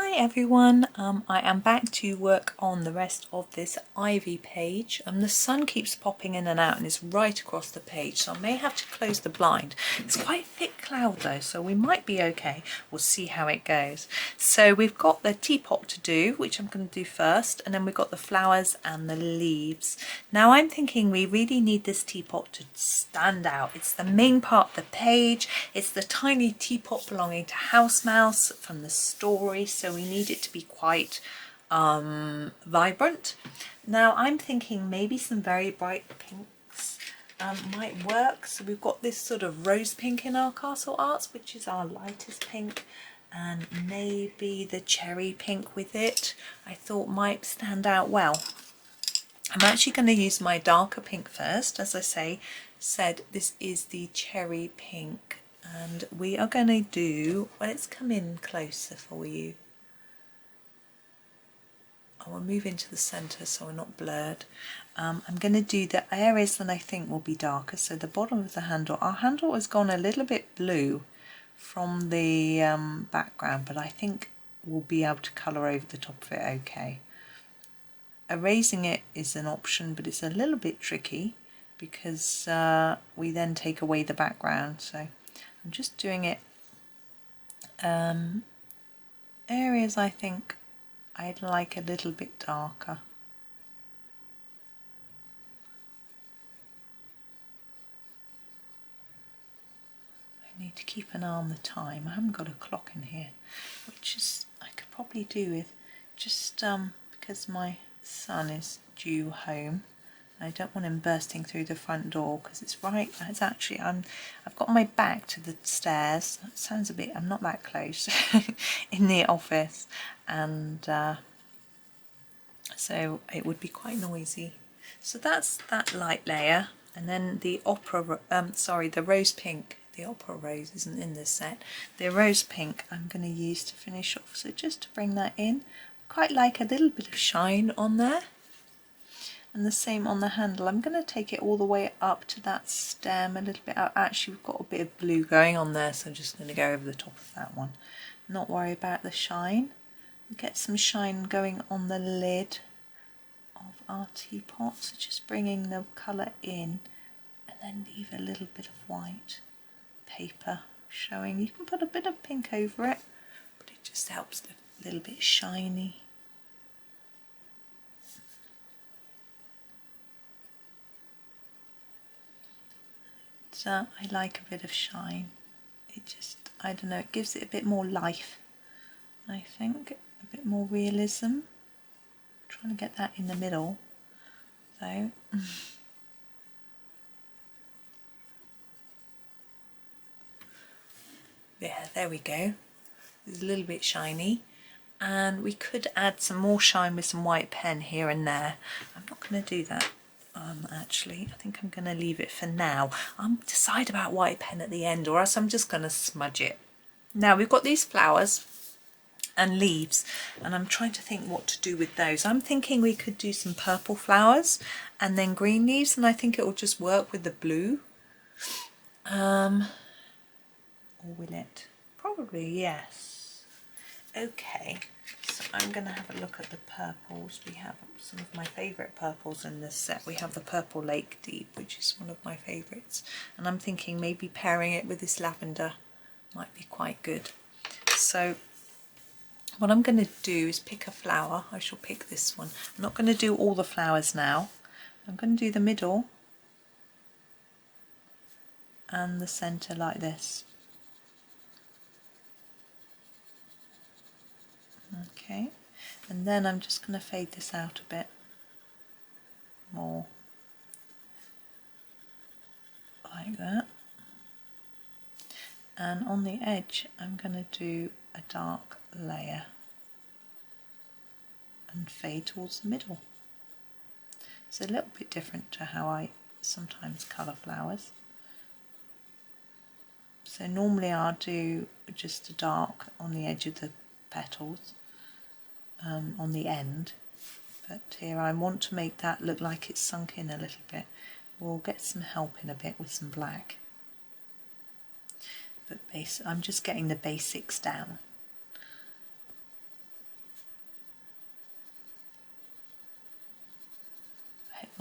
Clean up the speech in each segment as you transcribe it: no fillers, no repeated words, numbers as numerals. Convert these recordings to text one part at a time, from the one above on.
Hi everyone, I am back to work on the rest of this Ivy page. The sun keeps popping in and out and it's right across the page, so I may have to close the blind. It's quite a thick cloud though, so we might be okay. We'll see how it goes. So we've got the teapot to do, which I'm going to do first, and then we've got the flowers and the leaves. Now I'm thinking we really need this teapot to stand out. It's the main part of the page. It's the tiny teapot belonging to House Mouse from the story, so we need it to be quite vibrant. Now I'm thinking maybe some very bright pinks might work. So we've got this sort of rose pink in our castle arts, which is our lightest pink, and maybe the cherry pink with it I thought might stand out well. I'm actually going to use my darker pink first. As I said this is the cherry pink, and we are going to do, well, let's come in closer for you. I will move into the centre so we're not blurred. I'm going to do the areas that I think will be darker. So the bottom of the handle, our handle has gone a little bit blue from the background, but I think we'll be able to colour over the top of it okay. Erasing it is an option, but it's a little bit tricky because we then take away the background. So I'm just doing it areas I think I'd like a little bit darker. I need to keep an eye on the time. I haven't got a clock in here, which is I could probably do with just because my son is due home. I don't want him bursting through the front door because it's actually I've got my back to the stairs. That sounds a bit, I'm not that close in the office, and so it would be quite noisy. So that's that light layer, and then the the rose pink. The opera rose isn't in this set. The rose pink I'm going to use to finish off. So just to bring that in, quite like a little bit of shine on there. And the same on the handle. I'm going to take it all the way up to that stem a little bit out. Actually, we've got a bit of blue going on there, so I'm just going to go over the top of that one. Not worry about the shine. Get some shine going on the lid of our teapot. So just bringing the colour in, and then leave a little bit of white paper showing. You can put a bit of pink over it, but it just helps a little bit shiny. I like a bit of shine. It just, I don't know, it gives it a bit more life, I think, a bit more realism. I'm trying to get that in the middle though. Yeah, there we go. It's a little bit shiny, and we could add some more shine with some white pen here and there. I'm not going to do that. Actually, I think I'm going to leave it for now. I'll decide about white pen at the end, or else I'm just going to smudge it. Now we've got these flowers and leaves, and I'm trying to think what to do with those. I'm thinking we could do some purple flowers and then green leaves, and I think it will just work with the blue. Or will it? Probably yes. Okay. So I'm going to have a look at the purples. We have some of my favourite purples in this set. We have the Purple Lake Deep, which is one of my favourites. And I'm thinking maybe pairing it with this lavender might be quite good. So what I'm going to do is pick a flower. I shall pick this one. I'm not going to do all the flowers now. I'm going to do the middle and the centre like this. Okay, and then I'm just going to fade this out a bit more, like that. And on the edge I'm going to do a dark layer and fade towards the middle. It's a little bit different to how I sometimes colour flowers. So normally I'll do just a dark on the edge of the petals, on the end, but here I want to make that look like it's sunk in a little bit. We'll get some help in a bit with some black, but I'm just getting the basics down.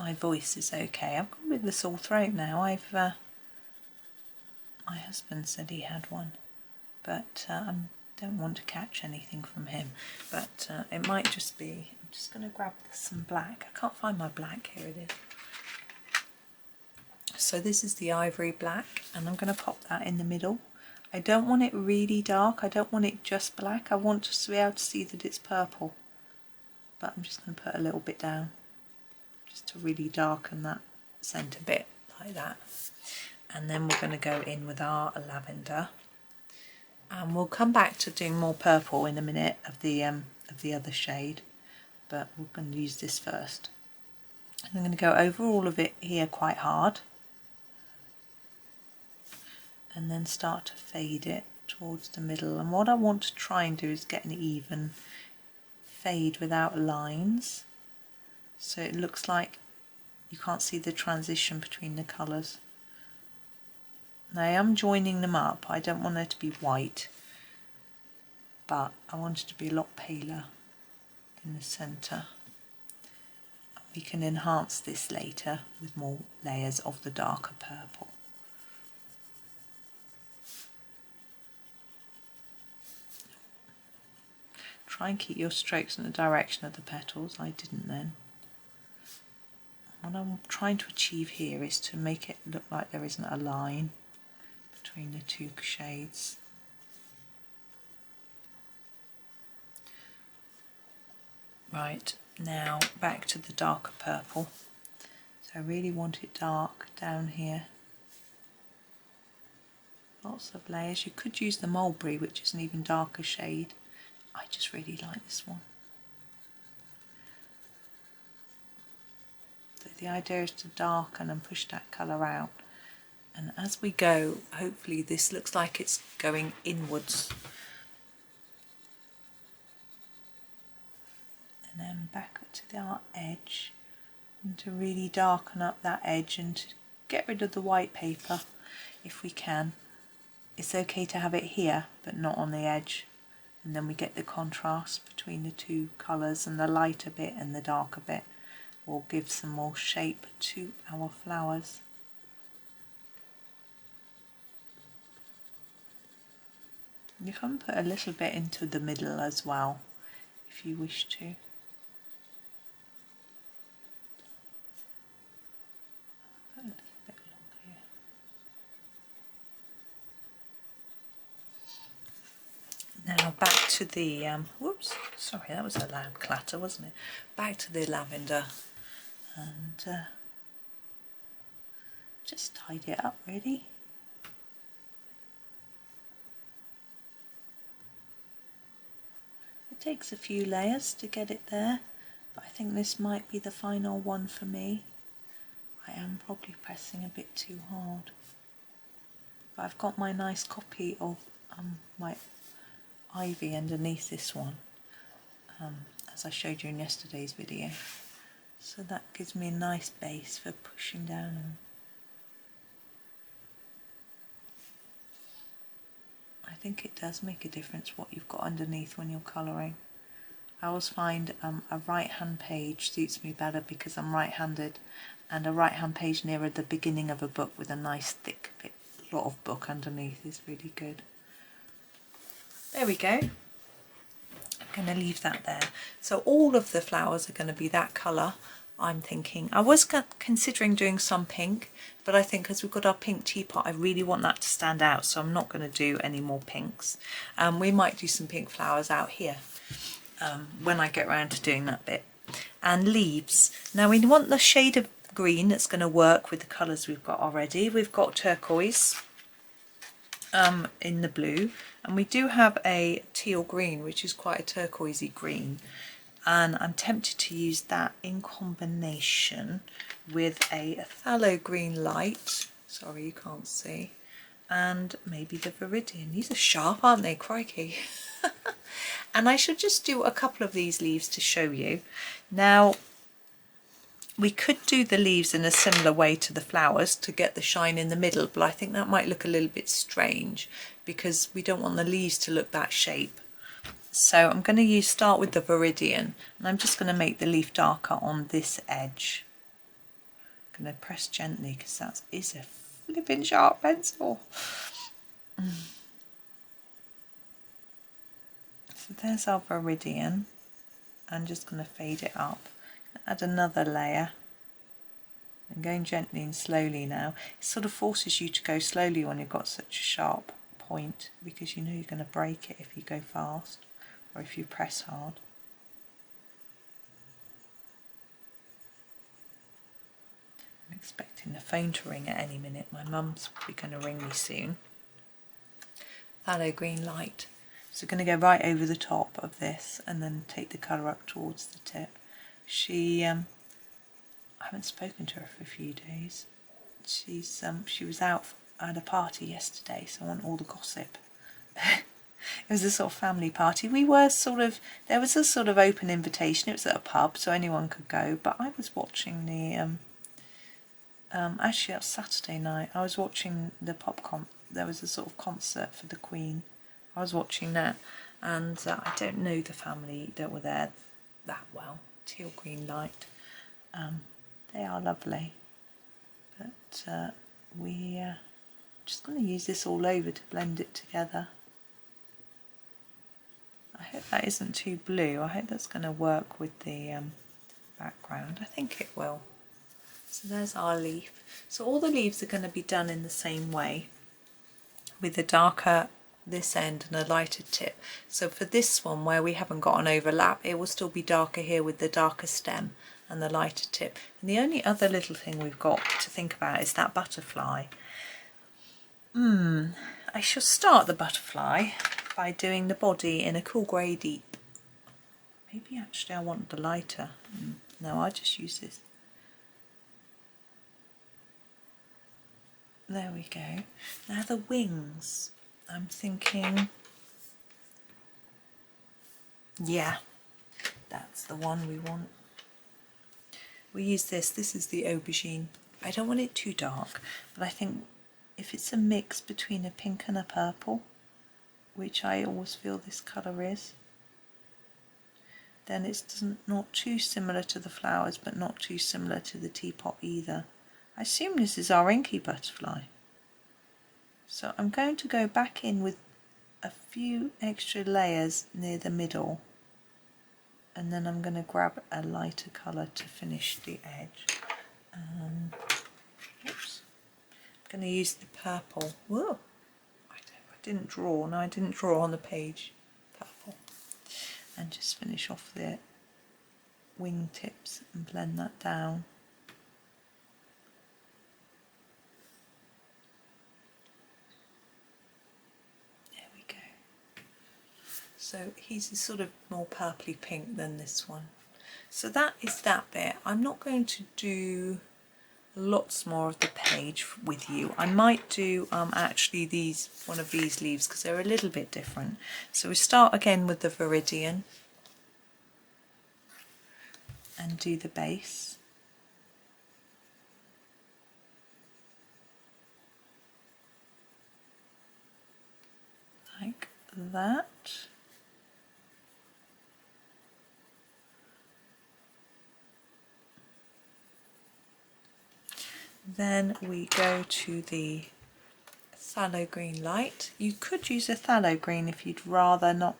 my voice is okay. I've got a bit of a sore throat now. My husband said he had one, but I don't want to catch anything from him. But it might just be, I'm just going to grab some black. I can't find my black, here it is. So this is the ivory black, and I'm going to pop that in the middle. I don't want it really dark, I don't want it just black, I want to be able to see that it's purple. But I'm just going to put a little bit down, just to really darken that centre bit, like that. And then we're going to go in with our lavender. And we'll come back to doing more purple in a minute of the other shade, but we're going to use this first. I'm going to go over all of it here quite hard, and then start to fade it towards the middle. And what I want to try and do is get an even fade without lines, so it looks like you can't see the transition between the colours. Now I am joining them up, I don't want it to be white, but I want it to be a lot paler in the centre. We can enhance this later with more layers of the darker purple. Try and keep your strokes in the direction of the petals. I didn't then. What I'm trying to achieve here is to make it look like there isn't a line between the two shades. Right, now back to the darker purple. So I really want it dark down here. Lots of layers. You could use the mulberry, which is an even darker shade. I just really like this one. So the idea is to darken and push that colour out. And as we go, hopefully this looks like it's going inwards. And then back up to our edge, and to really darken up that edge and to get rid of the white paper if we can. It's okay to have it here, but not on the edge. And then we get the contrast between the two colours, and the lighter bit and the darker bit will give some more shape to our flowers. You can put a little bit into the middle as well if you wish to. Put a little bit longer here. Now back to the, whoops, sorry, that was a loud clatter, wasn't it? Back to the lavender, and just tidy it up really. It takes a few layers to get it there, but I think this might be the final one for me. I am probably pressing a bit too hard, but I've got my nice copy of my Ivy underneath this one, as I showed you in yesterday's video, so that gives me a nice base for pushing down on. I think it does make a difference what you've got underneath when you're colouring. I always find a right hand page suits me better because I'm right handed, and a right hand page nearer the beginning of a book with a nice thick lot of book underneath is really good. There we go. I'm going to leave that there. So all of the flowers are going to be that colour, I'm thinking. I was considering doing some pink, but I think as we've got our pink teapot, I really want that to stand out, so I'm not going to do any more pinks. We might do some pink flowers out here when I get around to doing that bit. And leaves. Now we want the shade of green that's going to work with the colours we've got already. We've got turquoise in the blue, and we do have a teal green, which is quite a turquoisey green, and I'm tempted to use that in combination with a phthalo green light, sorry you can't see, and maybe the Viridian. These are sharp, aren't they? Crikey. And I should just do a couple of these leaves to show you. Now we could do the leaves in a similar way to the flowers to get the shine in the middle, but I think that might look a little bit strange because we don't want the leaves to look that shape. So I'm going to start with the Viridian, and I'm just going to make the leaf darker on this edge. I'm going to press gently because that is a flipping sharp pencil. So there's our Viridian. I'm just going to fade it up. Add another layer. I'm going gently and slowly now. It sort of forces you to go slowly when you've got such a sharp point, because you know you're going to break it if you go fast or if you press hard. I'm expecting the phone to ring at any minute. My mum's probably going to ring me soon. Phthalo green light. So I'm going to go right over the top of this and then take the colour up towards the tip. I haven't spoken to her for a few days. She was out at a party yesterday, so I want all the gossip. It was a sort of family party. There was a sort of open invitation. It was at a pub, so anyone could go. But I was watching actually that was Saturday night. I was watching the there was a sort of concert for the Queen. I was watching that, and I don't know the family that were there that well. Teal green light. They are lovely, but we're just going to use this all over to blend it together. I hope that isn't too blue. I hope that's going to work with the background. I think it will. So there's our leaf. So all the leaves are going to be done in the same way, with a darker this end and a lighter tip. So for this one, where we haven't got an overlap, it will still be darker here with the darker stem and the lighter tip. And the only other little thing we've got to think about is that butterfly. I shall start the butterfly by doing the body in a cool grey deep. Maybe actually I want the lighter. No, I'll just use this. There we go. Now the wings. I'm thinking, yeah, that's the one we want. We use this is the Aubergine. I don't want it too dark, but I think if it's a mix between a pink and a purple, which I always feel this colour is, then it's not too similar to the flowers, but not too similar to the teapot either. I assume this is our Inky Butterfly. So I'm going to go back in with a few extra layers near the middle, and then I'm going to grab a lighter colour to finish the edge. Oops. I'm going to use the purple. Whoa! I didn't draw. No, I didn't draw on the page. Purple. And just finish off the wing tips and blend that down. So he's sort of more purpley pink than this one. So that is that bit. I'm not going to do lots more of the page with you. I might do actually one of these leaves because they're a little bit different. So we start again with the Viridian and do the base. Like that. Then we go to the phthalo green light. You could use a phthalo green if you'd rather not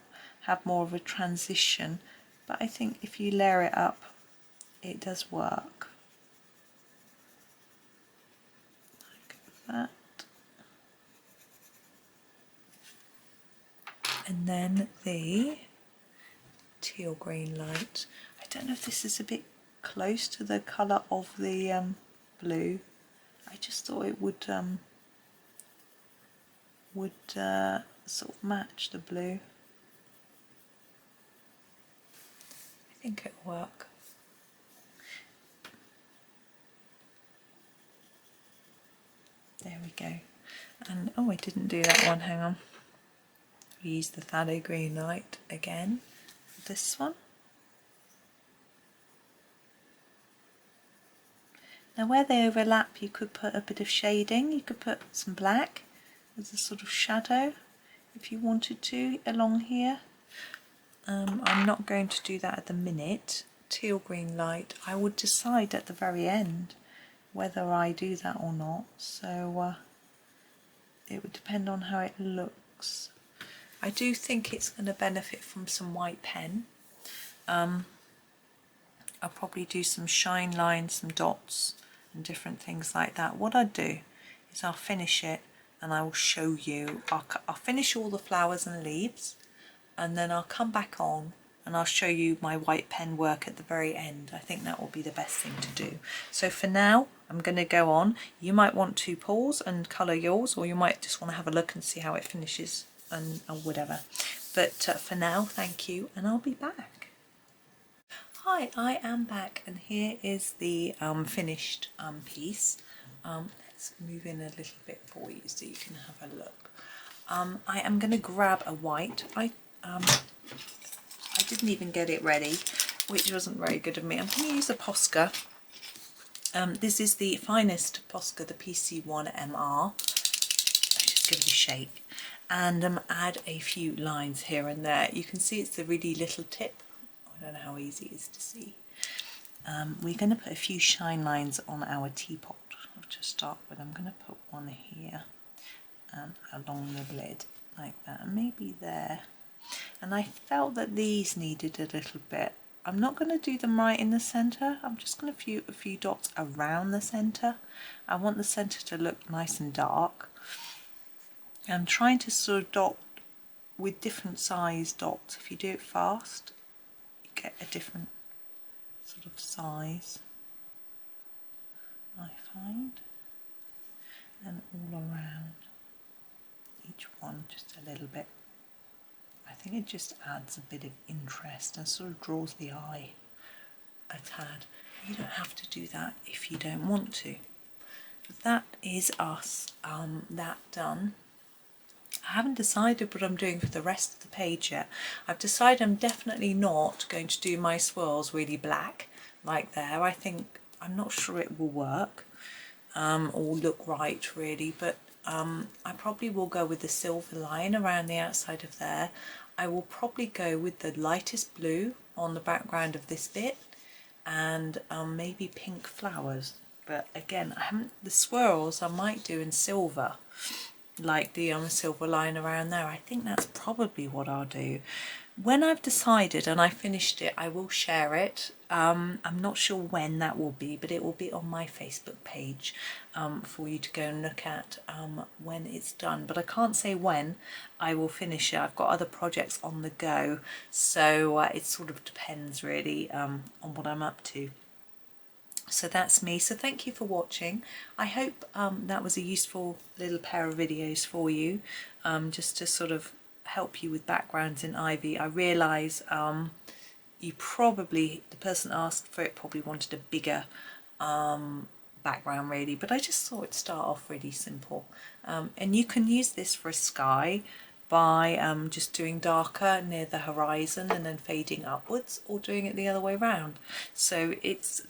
have more of a transition, but I think if you layer it up, it does work. Like that. And then the teal green light. I don't know if this is a bit close to the colour of the blue. I just thought it would sort of match the blue. I think it'll work. There we go. And oh, I didn't do that one, hang on. We use the phthalo green light again for this one. Now where they overlap, you could put a bit of shading. You could put some black as a sort of shadow if you wanted to along here. I'm not going to do that at the minute. Teal green light, I would decide at the very end whether I do that or not, so it would depend on how it looks. I do think it's going to benefit from some white pen. I'll probably do some shine lines, some dots and different things like that. What I'll do is I'll finish it and I will show you. I'll finish all the flowers and leaves, and then I'll come back on and I'll show you my white pen work at the very end. I think that will be the best thing to do. So for now, I'm going to go on. You might want to pause and colour yours, or you might just want to have a look and see how it finishes and or whatever. But for now, thank you, and I'll be back. Hi, I am back, and here is the finished piece. Let's move in a little bit for you so you can have a look. I am going to grab a white. I didn't even get it ready, which wasn't very good of me. I'm going to use a Posca. This is the finest Posca, the PC1MR. Just give it a shake and add a few lines here and there. You can see it's the really little tip. I don't know how easy it is to see. We're going to put a few shine lines on our teapot to start with. I'm going to put one here and along the lid like that, and maybe there. And I felt that these needed a little bit. I'm not going to do them right in the centre. I'm just going to do a few dots around the centre. I want the centre to look nice and dark. I'm trying to sort of dot with different size dots. If you do it fast, get a different sort of size, I find, and all around each one just a little bit. I think it just adds a bit of interest and sort of draws the eye a tad. You don't have to do that if you don't want to. But that is us, that done. I haven't decided what I'm doing for the rest of the page yet. I've decided I'm definitely not going to do my swirls really black like there. I'm not sure it will work or look right really, but I probably will go with the silver line around the outside of there. I will probably go with the lightest blue on the background of this bit, and maybe pink flowers. But again, the swirls I might do in silver, like the silver line around there. I think that's probably what I'll do. When I've decided and I finished it, I will share it. I'm not sure when that will be, but it will be on my Facebook page for you to go and look at when it's done. But I can't say when I will finish it. I've got other projects on the go, so it sort of depends really on what I'm up to. So that's me. So thank you for watching. I hope that was a useful little pair of videos for you, just to sort of help you with backgrounds in Ivy. I realise the person asked for it probably wanted a bigger background really, but I just thought it'd start off really simple. And you can use this for a sky by just doing darker near the horizon and then fading upwards, or doing it the other way around. So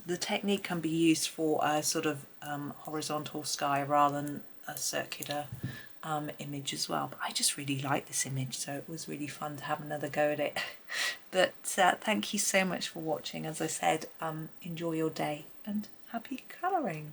the technique can be used for a sort of horizontal sky rather than a circular image as well. But I just really like this image, so it was really fun to have another go at it. But thank you so much for watching. As I said, enjoy your day and happy colouring.